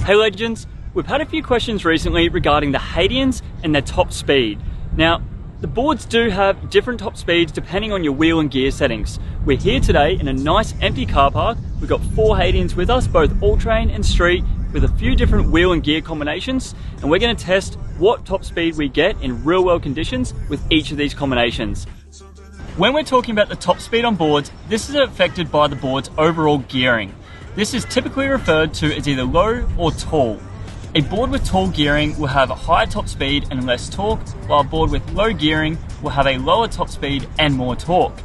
Hey legends, we've had a few questions recently regarding the Hadeans and their top speed. Now, the boards do have different top speeds depending on your wheel and gear settings. We're here today in a nice empty car park. We've got 4 Hadeans with us, both all-terrain and street, with a few different wheel and gear combinations, and we're going to test what top speed we get in real-world conditions with each of these combinations. When we're talking about the top speed on boards, this is affected by the board's overall gearing. This is typically referred to as either low or tall. A board with tall gearing will have a higher top speed and less torque, while a board with low gearing will have a lower top speed and more torque.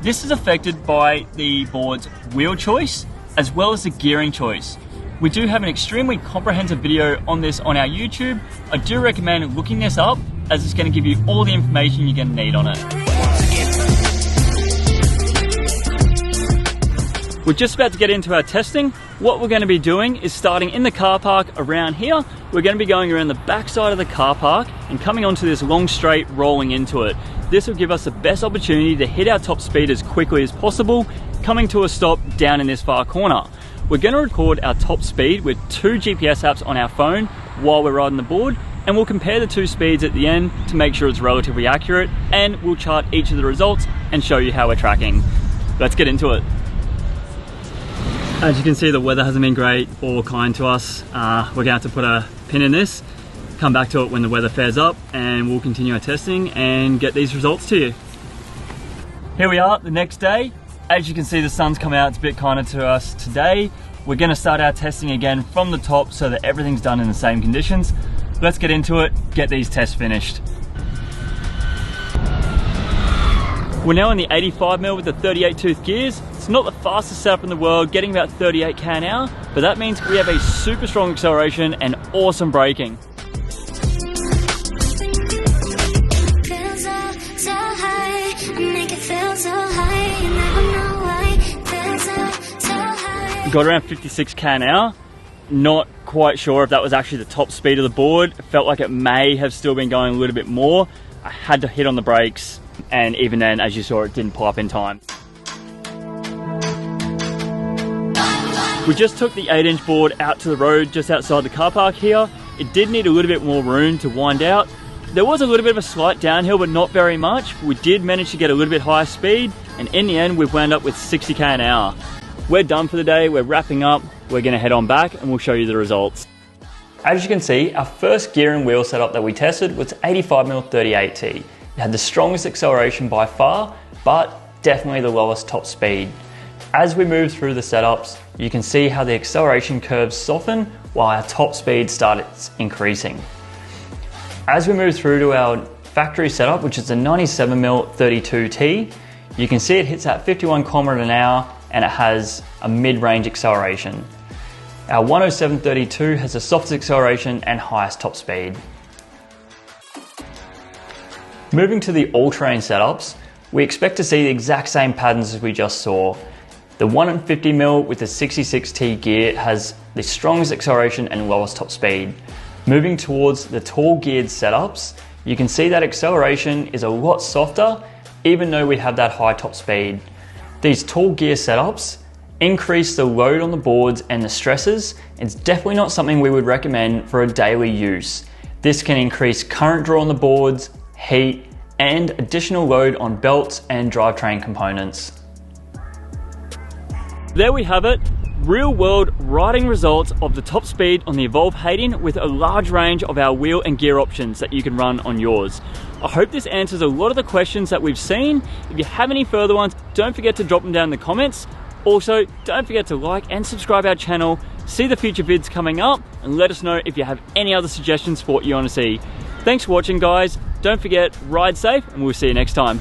This is affected by the board's wheel choice as well as the gearing choice. We do have an extremely comprehensive video on this on our YouTube. I do recommend looking this up as it's going to give you all the information you're going to need on it. We're just about to get into our testing. What we're going to be doing is starting in the car park around here. We're going to be going around the back side of the car park and coming onto this long straight, rolling into it. This will give us the best opportunity to hit our top speed as quickly as possible, coming to a stop down in this far corner. We're going to record our top speed with 2 GPS apps on our phone while we're riding the board, and we'll compare the 2 speeds at the end to make sure it's relatively accurate, and we'll chart each of the results and show you how we're tracking. Let's get into it. As you can see, the weather hasn't been great or kind to us. We're going to have to put a pin in this, come back to it when the weather fares up, and we'll continue our testing and get these results to you. Here we are the next day. As you can see, the sun's come out. It's a bit kinder to us today. We're going to start our testing again from the top so that everything's done in the same conditions. Let's get into it, get these tests finished. We're now in the 85mm with the 38 tooth gears. It's not the fastest setup in the world, getting about 38 km an hour, but that means we have a super strong acceleration and awesome braking. Got around 56 km an hour. Not quite sure if that was actually the top speed of the board. It felt like it may have still been going a little bit more. I had to hit on the brakes, and even then, as you saw, it didn't pull up in time. We just took the 8-inch board out to the road just outside the car park here. It did need a little bit more room to wind out. There was a little bit of a slight downhill, but not very much. We did manage to get a little bit higher speed, and in the end, we've wound up with 60 km an hour. We're done for the day, we're wrapping up. We're gonna head on back and we'll show you the results. As you can see, our first gear and wheel setup that we tested was 85mm 38T. It had the strongest acceleration by far, but definitely the lowest top speed. As we move through the setups, you can see how the acceleration curves soften while our top speed starts increasing. As we move through to our factory setup, which is the 97mm 32T, you can see it hits at 51 km an hour and it has a mid-range acceleration. Our 107-32 has the softest acceleration and highest top speed. Moving to the all-terrain setups, we expect to see the exact same patterns as we just saw. The 150mm with the 66T gear has the strongest acceleration and lowest top speed. Moving towards the tall geared setups, you can see that acceleration is a lot softer, even though we have that high top speed. These tall gear setups increase the load on the boards and the stresses. It's definitely not something we would recommend for a daily use. This can increase current draw on the boards, heat, and additional load on belts and drivetrain components. There we have it, real world riding results of the top speed on the Evolve Hadean with a large range of our wheel and gear options that you can run on yours. I hope this answers a lot of the questions that we've seen. If you have any further ones, don't forget to drop them down in the comments. Also, don't forget to like and subscribe our channel, see the future vids coming up, and let us know if you have any other suggestions for what you want to see. Thanks for watching, guys. Don't forget, ride safe, and we'll see you next time.